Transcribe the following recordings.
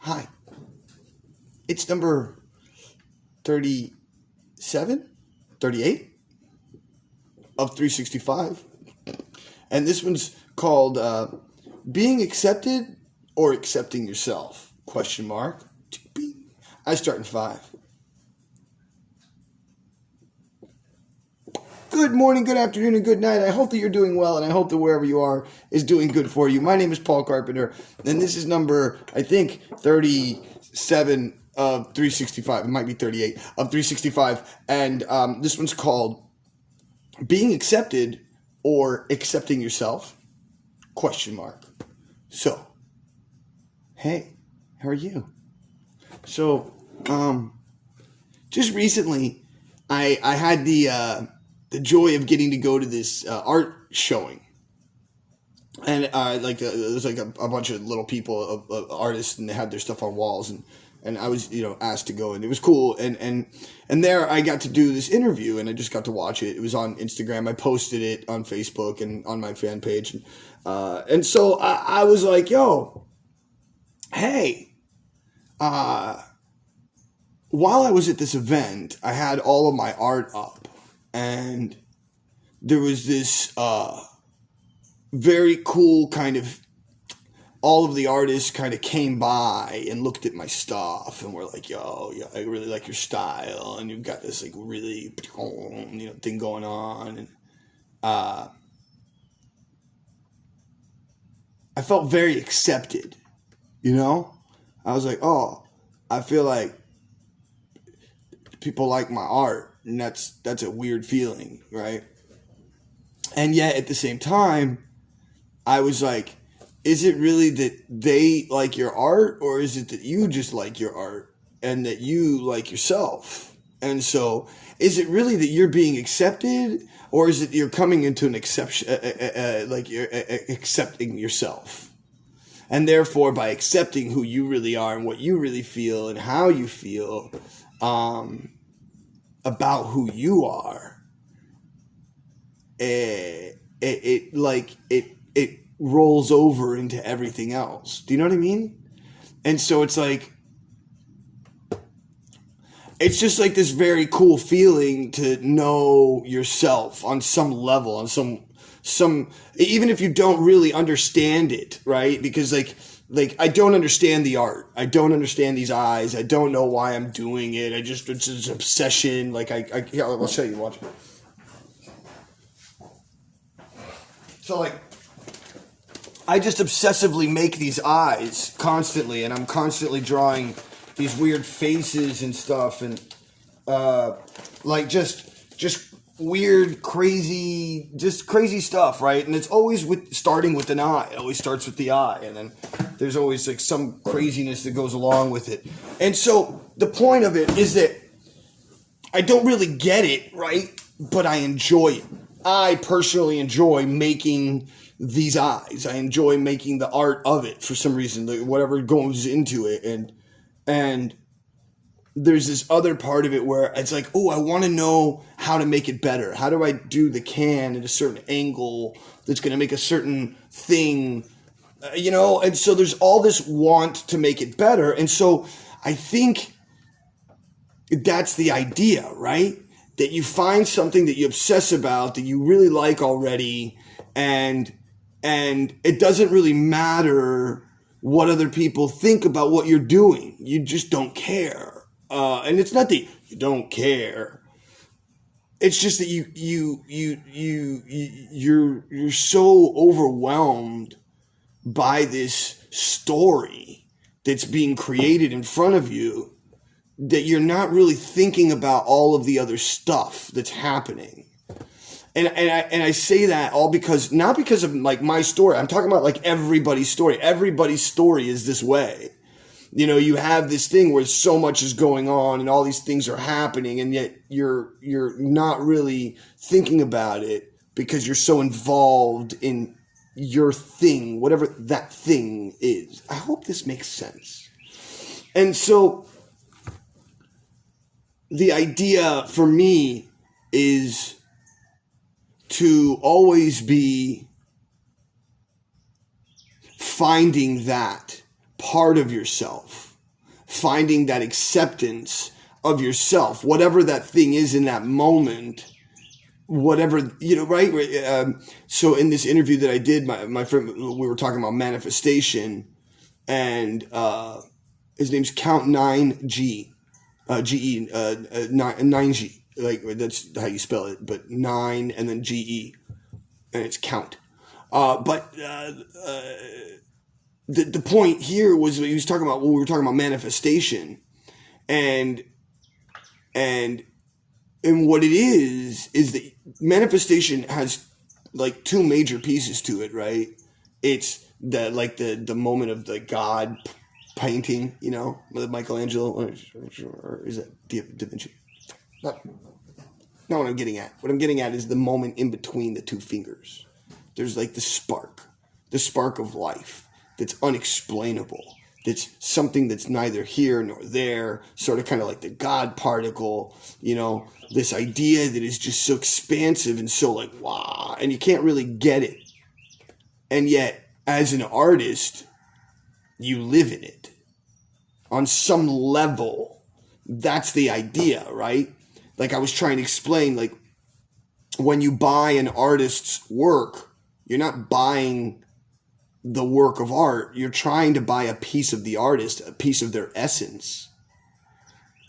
Hi. It's number 37, 38 of 365. And this one's called Being Accepted or Accepting Yourself? Question mark. I start in 5. Good morning, good afternoon, and good night. I hope that you're doing well, and I hope that wherever you are is doing good for you. My name is Paul Carpenter, and this is number, I think, 37 of 365. It might be 38 of 365. And this one's called Being Accepted or Accepting Yourself? Question mark. So, hey, how are you? So, just recently, I had the joy of getting to go to this art showing, and there's like a bunch of little people, artists, and they had their stuff on walls, and I was asked to go, and it was cool, and there I got to do this interview, and I just got to watch it. It was on Instagram. I posted it on Facebook and on my fan page, and so I was like, yo, hey. While I was at this event, I had all of my art up, and there was this very cool kind of, all of the artists kind of came by and looked at my stuff and were like, yo, I really like your style, and you've got this like really thing going on, and I felt very accepted, I was like, oh, I feel like people like my art, and that's a weird feeling, right? And yet at the same time, I was like, is it really that they like your art, or is it that you just like your art and that you like yourself? And so is it really that you're being accepted, or is it you're coming into an exception, like you're accepting yourself? And therefore, by accepting who you really are and what you really feel and how you feel about who you are, it rolls over into everything else. Do you know what I mean? And so it's like, it's just like this very cool feeling to know yourself on some level, on some, even if you don't really understand it, right? Because like I don't understand the art. I don't understand these eyes. I don't know why I'm doing it. It's an obsession. Like I'll show you, watch. So like, I just obsessively make these eyes constantly, and I'm constantly drawing these weird faces and stuff, and like just weird, crazy stuff, right? And it's always starting with an eye. It always starts with the eye, and then there's always like some craziness that goes along with it. And so the point of it is that I don't really get it, right? But I enjoy it. I personally enjoy making these eyes. I enjoy making the art of it for some reason, whatever goes into it. And there's this other part of it where it's like, oh, I want to know how to make it better. How do I do the can at a certain angle that's going to make a certain thing, And so there's all this want to make it better. And so I think that's the idea, right? That you find something that you obsess about, that you really like already, and it doesn't really matter what other people think about what you're doing. You just don't care. And it's not that you don't care. It's just that you're so overwhelmed by this story that's being created in front of you that you're not really thinking about all of the other stuff that's happening. And I say that all because, not because of like my story. I'm talking about like everybody's story. Everybody's story is this way. You have this thing where so much is going on and all these things are happening, and yet you're not really thinking about it because you're so involved in your thing, whatever that thing is. I hope this makes sense. And so the idea for me is to always be finding that part of yourself finding that acceptance of yourself, whatever that thing is in that moment, whatever, right? So in this interview that I did, my friend, we were talking about manifestation, and his name's Count 9G, GE, 9G, like that's how you spell it, but 9 and then GE, and it's count. But the point here was he was talking about, we were talking about manifestation, and what it is that manifestation has like two major pieces to it, right? It's the moment of the God painting, with Michelangelo, or is that Da Vinci? Not what I'm getting at. What I'm getting at is the moment in between the two fingers. There's like the spark of life that's unexplainable. That's something that's neither here nor there, sort of kind of like the God particle, this idea that is just so expansive and so like, wow, and you can't really get it. And yet, as an artist, you live in it. On some level, that's the idea, right? Like I was trying to explain, like when you buy an artist's work, you're not buying the work of art. You're trying to buy a piece of the artist, a piece of their essence.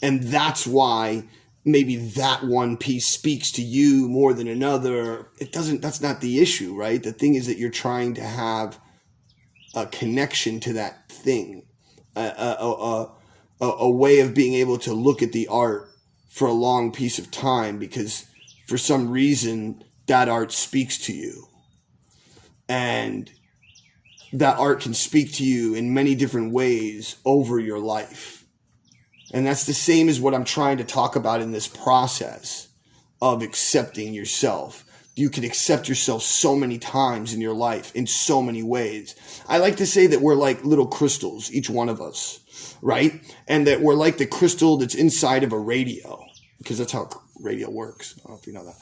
And that's why maybe that one piece speaks to you more than another. That's not the issue, right? The thing is that you're trying to have a connection to that thing, a way of being able to look at the art for a long piece of time because for some reason that art speaks to you. And that art can speak to you in many different ways over your life. And that's the same as what I'm trying to talk about in this process of accepting yourself. You can accept yourself so many times in your life in so many ways. I like to say that we're like little crystals, each one of us, right? And that we're like the crystal that's inside of a radio, because that's how radio works. I don't know if you know that.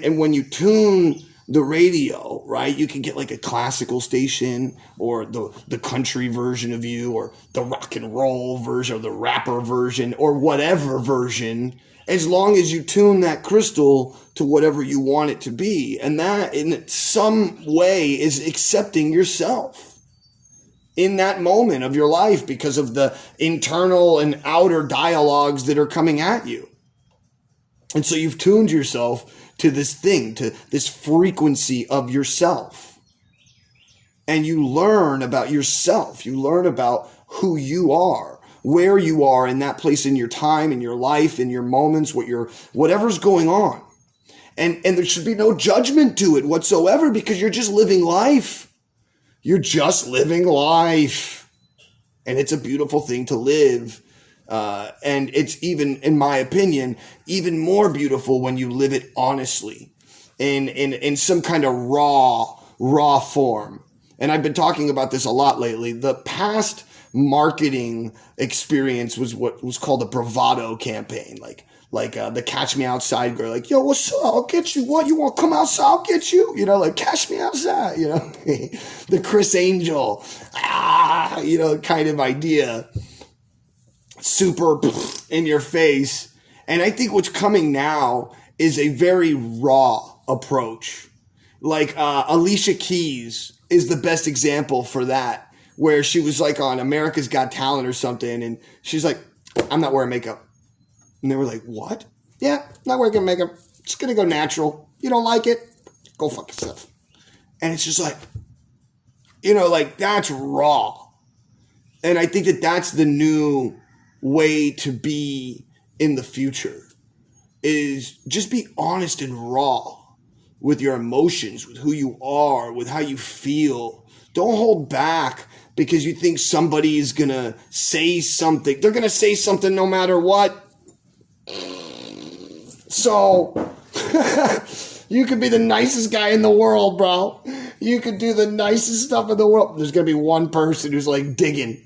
And when you tune the radio, right, you can get like a classical station or the country version of you or the rock and roll version or the rapper version or whatever version, as long as you tune that crystal to whatever you want it to be. And that in some way is accepting yourself in that moment of your life because of the internal and outer dialogues that are coming at you. And so you've tuned yourself to this thing, to this frequency of yourself. And you learn about yourself. You learn about who you are, where you are in that place in your time, in your life, in your moments, whatever's going on. And there should be no judgment to it whatsoever because you're just living life. You're just living life. And it's a beautiful thing to live. And it's even, in my opinion, even more beautiful when you live it honestly in some kind of raw form. And I've been talking about this a lot lately. The past marketing experience was what was called a bravado campaign. Like the Catch Me Outside girl, like, yo, what's up? I'll get you. What? You want to come outside? I'll get you. Like, catch me outside, the Chris Angel, kind of idea. Super in your face. And I think what's coming now is a very raw approach. Like Alicia Keys is the best example for that, where she was like on America's Got Talent or something, and she's like, I'm not wearing makeup. And they were like, what? Yeah, not wearing makeup. Just gonna go natural. You don't like it? Go fuck yourself. And it's just like, like that's raw. And I think that that's the new way to be in the future, is just be honest and raw with your emotions, with who you are, with how you feel. Don't hold back because you think somebody is going to say something. They're going to say something no matter what. So you could be the nicest guy in the world, bro. You could do the nicest stuff in the world. There's going to be one person who's like digging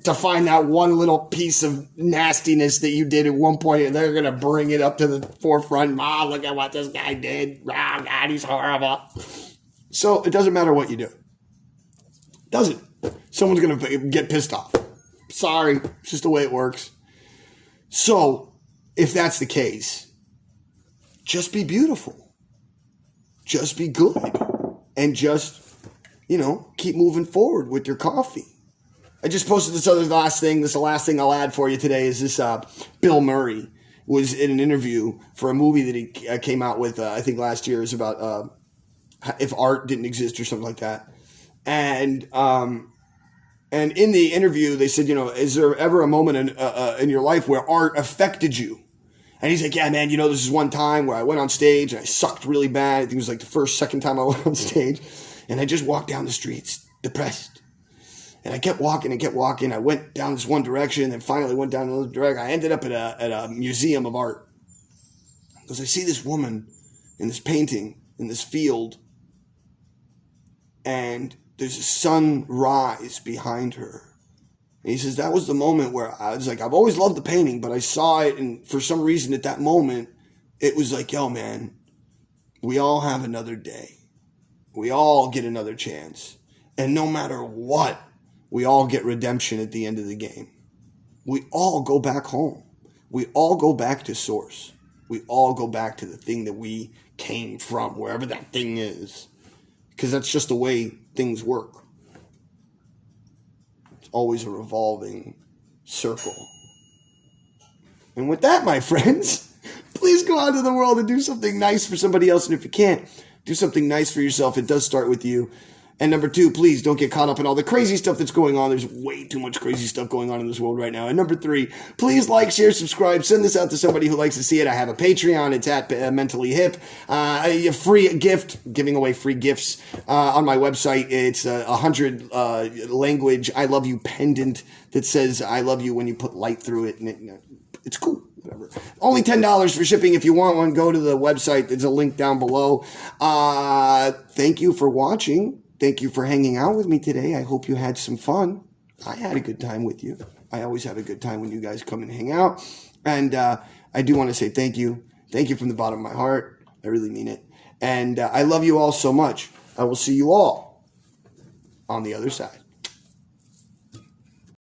to find that one little piece of nastiness that you did at one point, and they're going to bring it up to the forefront. Look at what this guy did. God, he's horrible. So it doesn't matter what you do. Doesn't. Someone's going to get pissed off. Sorry, it's just the way it works. So, if that's the case, just be beautiful. Just be good. And just, keep moving forward with your coffee. I just posted this last thing. This is the last thing I'll add for you today is this Bill Murray was in an interview for a movie that he came out with, I think last year. It was about if art didn't exist or something like that. And in the interview, they said, is there ever a moment in your life where art affected you? And he's like, yeah, man, this is one time where I went on stage and I sucked really bad. I think it was like the second time I went on stage. And I just walked down the streets depressed. And I kept walking and kept walking. I went down this one direction and finally went down another direction. I ended up at a museum of art. Because I see this woman in this painting in this field. And there's a sunrise behind her. And he says, that was the moment where I was like, I've always loved the painting, but I saw it. And for some reason at that moment, it was like, yo, man, we all have another day. We all get another chance. And no matter what, we all get redemption at the end of the game. We all go back home. We all go back to source. We all go back to the thing that we came from, wherever that thing is. Because that's just the way things work. It's always a revolving circle. And with that, my friends, please go out into the world and do something nice for somebody else. And if you can't, do something nice for yourself. It does start with you. And number 2, please don't get caught up in all the crazy stuff that's going on. There's way too much crazy stuff going on in this world right now. And number 3, please like, share, subscribe. Send this out to somebody who likes to see it. I have a Patreon. It's at Mentally Hip. A free gift, giving away free gifts on my website. It's 100 language I love you pendant that says I love you when you put light through it. And it's cool. Whatever. Only $10 for shipping. If you want one, go to the website. There's a link down below. Thank you for watching. Thank you for hanging out with me today. I hope you had some fun. I had a good time with you. I always have a good time when you guys come and hang out. And I do want to say thank you. Thank you from the bottom of my heart. I really mean it. And I love you all so much. I will see you all on the other side.